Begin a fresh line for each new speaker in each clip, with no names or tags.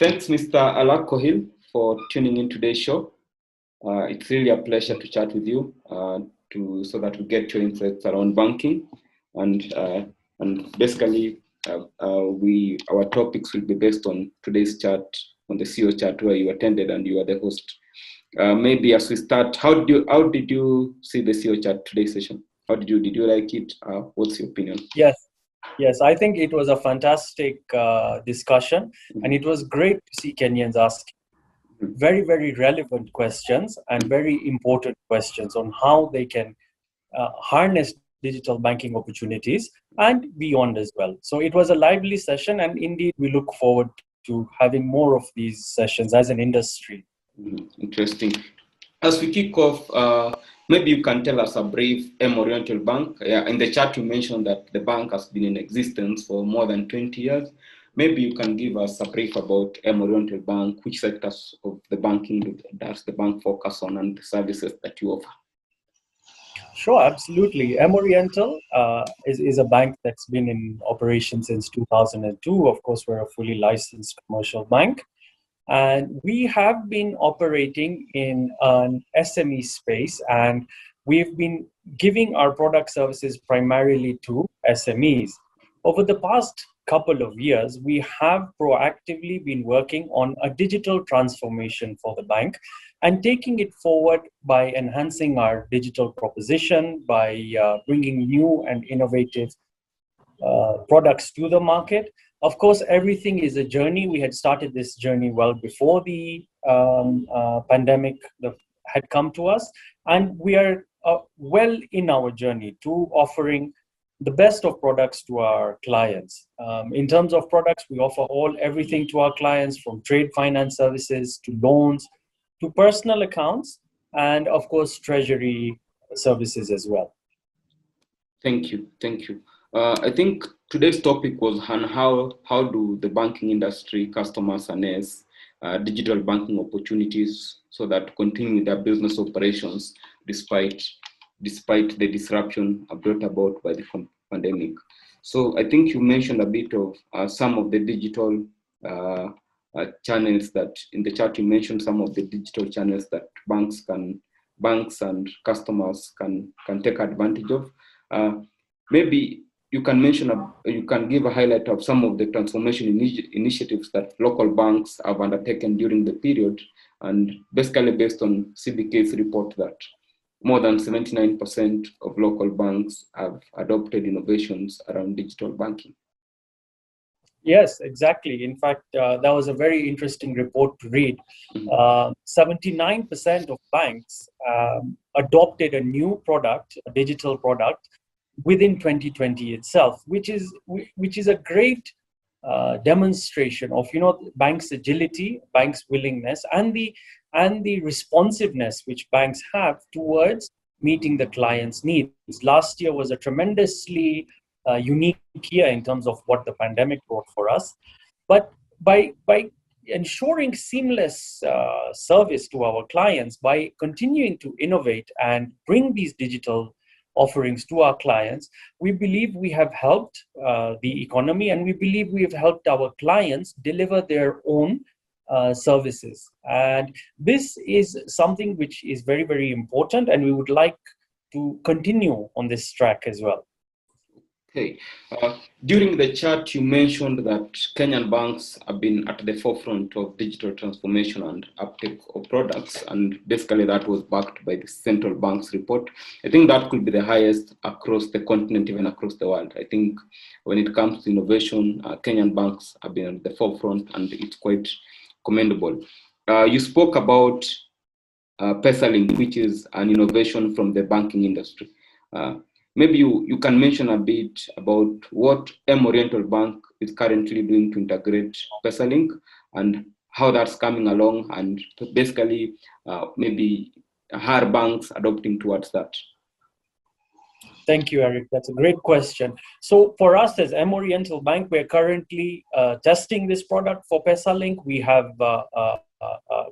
Thanks, Mr. Alakh Kohli, for tuning in today's show. It's really a pleasure to chat with you so that we get your insights around banking, and basically our topics will be based on today's chat on the CEO chat where you attended and you are the host. Maybe as we start, how did you see the CEO chat today's session? Did you like it? What's your opinion?
Yes, I think it was a fantastic discussion, and it was great to see Kenyans ask very, very relevant questions and very important questions on how they can harness digital banking opportunities and beyond as well. So it was a lively session, and indeed we look forward to having more of these sessions as an industry.
Interesting. As we kick off, maybe you can tell us a brief MOriental Bank. In the chat you mentioned that the bank has been in existence for more than 20 years. Maybe you can give us a brief about MOriental Bank, which sectors of the banking does the bank focus on, and the services that you offer.
Sure, absolutely. MOriental is a bank that's been in operation since 2002. Of course, we're a fully licensed commercial bank. And we have been operating in an SME space, and we've been giving our product services primarily to SMEs. Over the past couple of years, we have proactively been working on a digital transformation for the bank and taking it forward by enhancing our digital proposition, by bringing new and innovative products to the market. Of course, everything is a journey. We had started this journey well before the pandemic had come to us, and we are well in our journey to offering the best of products to our clients. In terms of products, we offer everything to our clients, from trade finance services to loans to personal accounts, and of course, treasury services as well.
Thank you. I think today's topic was on how do the banking industry customers harness digital banking opportunities so that continue their business operations despite the disruption brought about by the pandemic. So I think you mentioned a bit of some of the digital channels that in the chat you mentioned some of the digital channels that banks and customers can take advantage of. Maybe you can give a highlight of some of the transformation initiatives that local banks have undertaken during the period, and basically based on CBK's report that more than 79% of local banks have adopted innovations around digital banking.
Yes, exactly. In fact, that was a very interesting report to read. 79% of banks adopted a new product, a digital product, within 2020 itself, which is a great demonstration of banks' agility, banks' willingness, and the responsiveness which banks have towards meeting the client's needs. Last year was a tremendously unique year in terms of what the pandemic brought for us, but by ensuring seamless service to our clients, by continuing to innovate and bring these digital offerings to our clients, we believe we have helped the economy, and we believe we have helped our clients deliver their own services. And this is something which is very, very important, and we would like to continue on this track as well.
Okay. During the chat, you mentioned that Kenyan banks have been at the forefront of digital transformation and uptake of products, and basically that was backed by the central bank's report. I think that could be the highest across the continent, even across the world. I think when it comes to innovation, Kenyan banks have been at the forefront, and it's quite commendable. You spoke about PesaLink, which is an innovation from the banking industry. Maybe you can mention a bit about what MOriental Bank is currently doing to integrate PesaLink and how that's coming along, and basically maybe how banks adopting towards that.
Thank you, Eric. That's a great question. So for us as MOriental Bank, we're currently testing this product for PesaLink.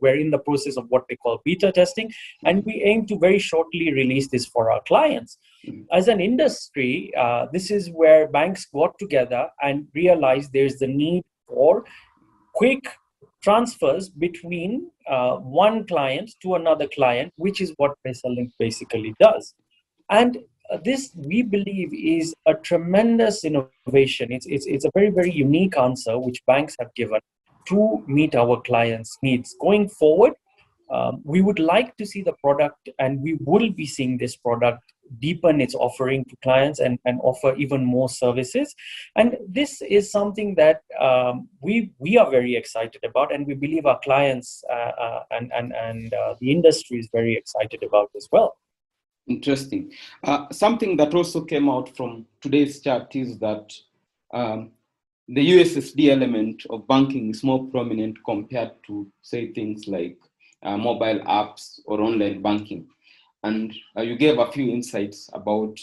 We're in the process of what they call beta testing, and we aim to very shortly release this for our clients. As an industry, this is where banks got together and realized there's the need for quick transfers between one client to another client, which is what PesaLink basically does. And this, we believe, is a tremendous innovation. It's a very, very unique answer which banks have given to meet our clients' needs. Going forward, we would like to see the product, and we will be seeing this product deepen its offering to clients and offer even more services. And this is something that we are very excited about, and we believe our clients and the industry is very excited about as well.
Interesting. Something that also came out from today's chat is that the USSD element of banking is more prominent compared to, say, things like mobile apps or online banking. And you gave a few insights about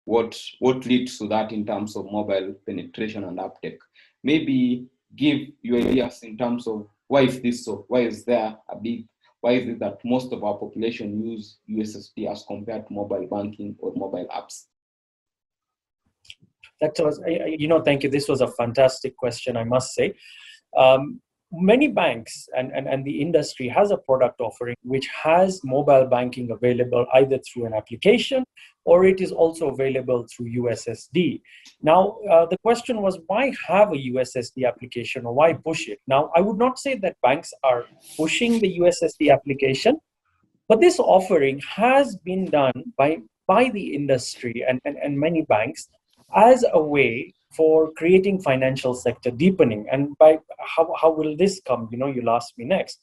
what leads to that in terms of mobile penetration and uptake. Maybe give your ideas in terms of why is this so? Why is it that most of our population use USSD as compared to mobile banking or mobile apps?
That was, thank you. This was a fantastic question, I must say. Many banks and the industry has a product offering which has mobile banking available either through an application or it is also available through USSD. Now, the question was, why have a USSD application or why push it? Now, I would not say that banks are pushing the USSD application, but this offering has been done by the industry and many banks as a way for creating financial sector deepening. And by how will this come? You'll ask me next.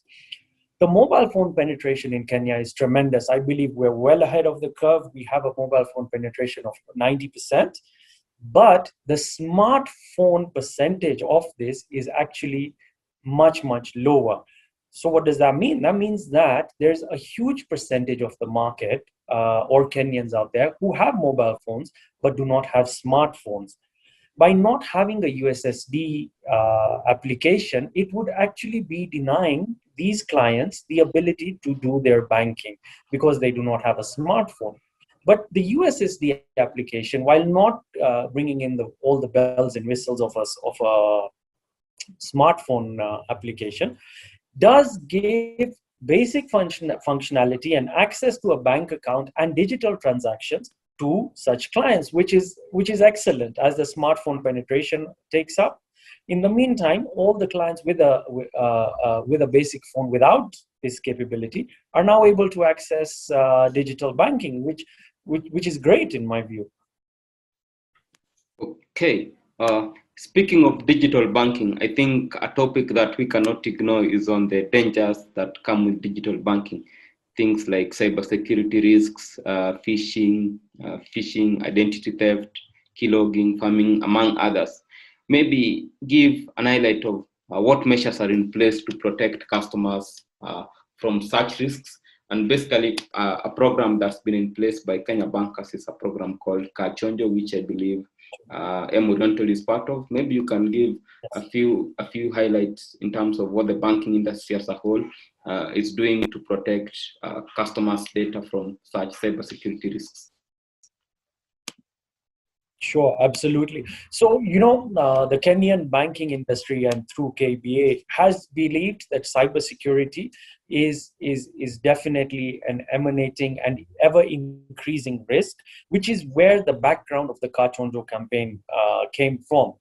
The mobile phone penetration in Kenya is tremendous. I believe we're well ahead of the curve. We have a mobile phone penetration of 90%, but the smartphone percentage of this is actually much, much lower. So what does that mean? That means that there's a huge percentage of the market or Kenyans out there who have mobile phones but do not have smartphones. By not having a USSD application, it would actually be denying these clients the ability to do their banking because they do not have a smartphone. But the USSD application, while not bringing in all the bells and whistles of a smartphone application, does give basic functionality and access to a bank account and digital transactions to such clients, which is excellent as the smartphone penetration takes up. In the meantime, all the clients with a basic phone without this capability are now able to access digital banking, which is great in my view.
Okay. Speaking of digital banking, I think a topic that we cannot ignore is on the dangers that come with digital banking. Things like cybersecurity risks, phishing, identity theft, keylogging, farming, among others. Maybe give an highlight of what measures are in place to protect customers from such risks. And basically, a program that's been in place by Kenya Bankers is a program called Kachonjo, which I believe MOriental is part of. Maybe you can give a few highlights in terms of what the banking industry as a whole is doing to protect customers' data from such cybersecurity risks.
Sure, absolutely. So, the Kenyan banking industry and through KBA has believed that cybersecurity is definitely an emanating and ever increasing risk, which is where the background of the Kachonjo campaign came from.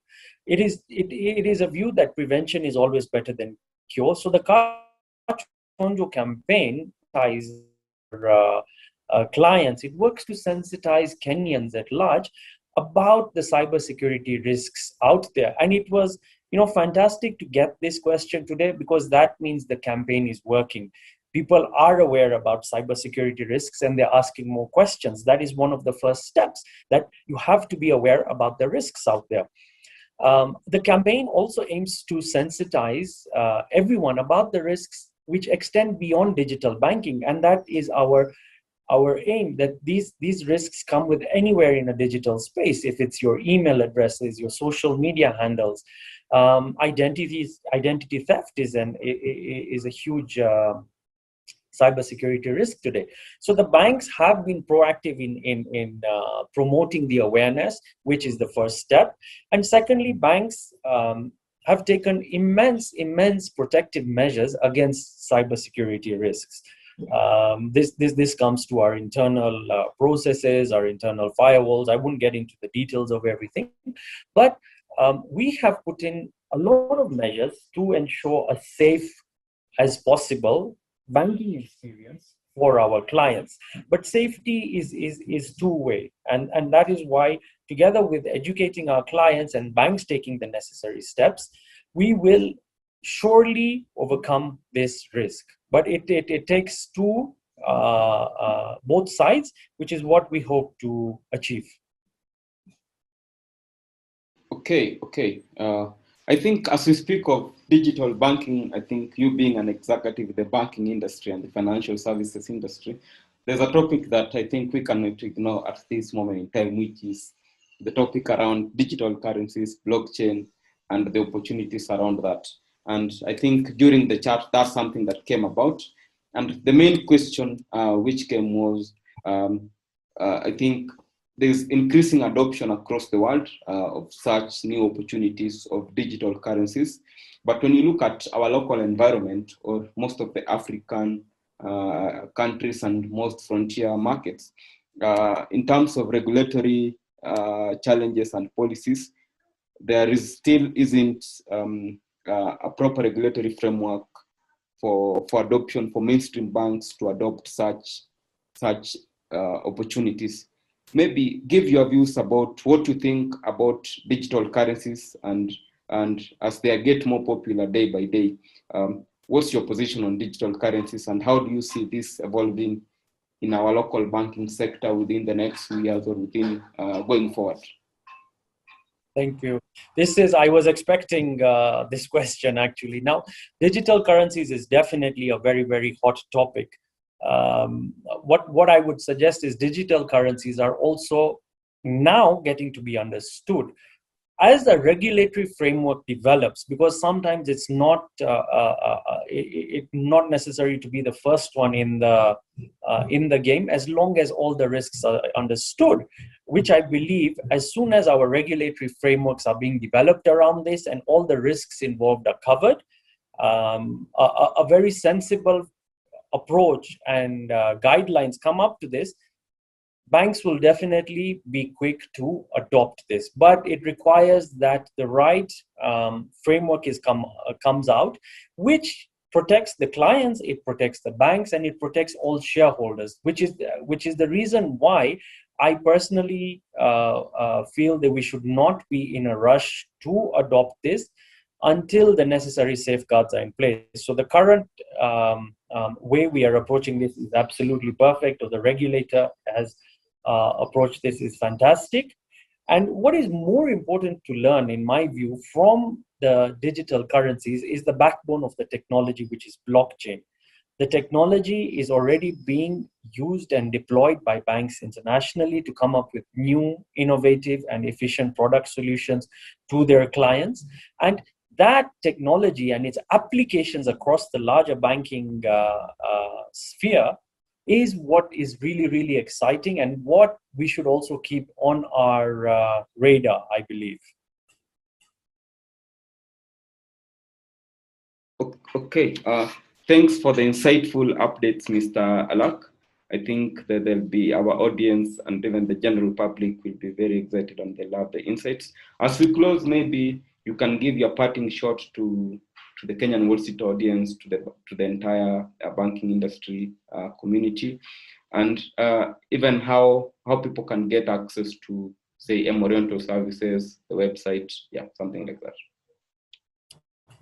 It is a view that prevention is always better than cure. So the Kachonjo campaign ties clients. It works to sensitize Kenyans at large about the cybersecurity risks out there. And it was, fantastic to get this question today, because that means the campaign is working. People are aware about cybersecurity risks and they're asking more questions. That is one of the first steps, that you have to be aware about the risks out there. The campaign also aims to sensitize everyone about the risks which extend beyond digital banking. And that is our aim, that these risks come with anywhere in a digital space. If it's your email addresses, your social media handles, identity theft is a huge cybersecurity risk today. So the banks have been proactive in promoting the awareness, which is the first step. And secondly, banks have taken immense protective measures against cybersecurity risks. This comes to our internal processes, our internal firewalls. I wouldn't get into the details of everything, but we have put in a lot of measures to ensure a safe as possible banking experience for our clients. But safety is two-way, and that is why, together with educating our clients and banks taking the necessary steps, we will surely overcome this risk. But it takes both sides, which is what we hope to achieve.
Okay. I think as we speak of digital banking, I think you being an executive in the banking industry and the financial services industry, there's a topic that I think we cannot ignore at this moment in time, which is the topic around digital currencies, blockchain, and the opportunities around that. And I think during the chat, that's something that came about. And the main question which came was, I think there's increasing adoption across the world of such new opportunities of digital currencies. But when you look at our local environment, or most of the African countries and most frontier markets, in terms of regulatory challenges and policies, there still isn't a proper regulatory framework for adoption, for mainstream banks to adopt such opportunities. Maybe give your views about what you think about digital currencies, and as they get more popular day by day, what's your position on digital currencies, and how do you see this evolving in our local banking sector within the next few years, or within going forward?
Thank you. I was expecting this question actually. Now, digital currencies is definitely a very, very hot topic. What I would suggest is digital currencies are also now getting to be understood as the regulatory framework develops, because sometimes it's not not necessary to be the first one in the game, as long as all the risks are understood, which I believe as soon as our regulatory frameworks are being developed around this and all the risks involved are covered, a very sensible approach and guidelines come up to this, banks will definitely be quick to adopt this. But it requires that the right framework comes out, which protects the clients, it protects the banks, and it protects all shareholders, which is the reason why I personally feel that we should not be in a rush to adopt this until the necessary safeguards are in place. So the current way we are approaching this is absolutely perfect, or the regulator has approached this is fantastic. And what is more important to learn, in my view, from the digital currencies is the backbone of the technology, which is blockchain. The technology is already being used and deployed by banks internationally to come up with new, innovative, and efficient product solutions to their clients. And that technology and its applications across the larger banking sphere is what is really, really exciting, and what we should also keep on our radar, I believe.
Okay, thanks for the insightful updates, Mr. Alakh. I think that there'll be our audience and even the general public will be very excited, and they love the insights. As we close, maybe you can give your parting shot to the Kenyan Wall Street audience, to the entire banking industry community, and even how people can get access to, say, MOriental services, the website, something like that.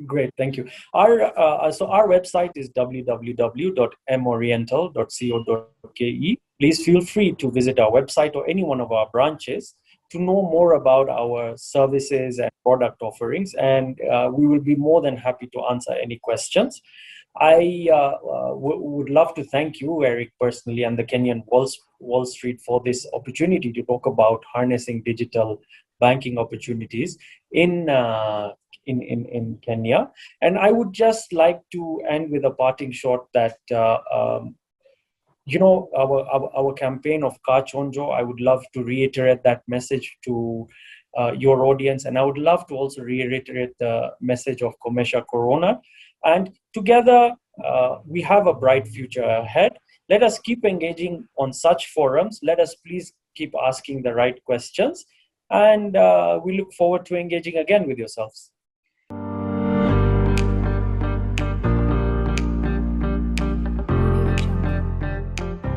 Great, thank you. So our website is www.MOriental.co.ke. Please feel free to visit our website or any one of our branches to know more about our services and product offerings, and we will be more than happy to answer any questions. I would love to thank you, Eric, personally, and the Kenyan Wall Street for this opportunity to talk about harnessing digital banking opportunities in Kenya. And I would just like to end with a parting shot that our campaign of Ka Chonjo, I would love to reiterate that message to your audience. And I would love to also reiterate the message of Comesha Corona. And together, we have a bright future ahead. Let us keep engaging on such forums. Let us please keep asking the right questions. And we look forward to engaging again with yourselves.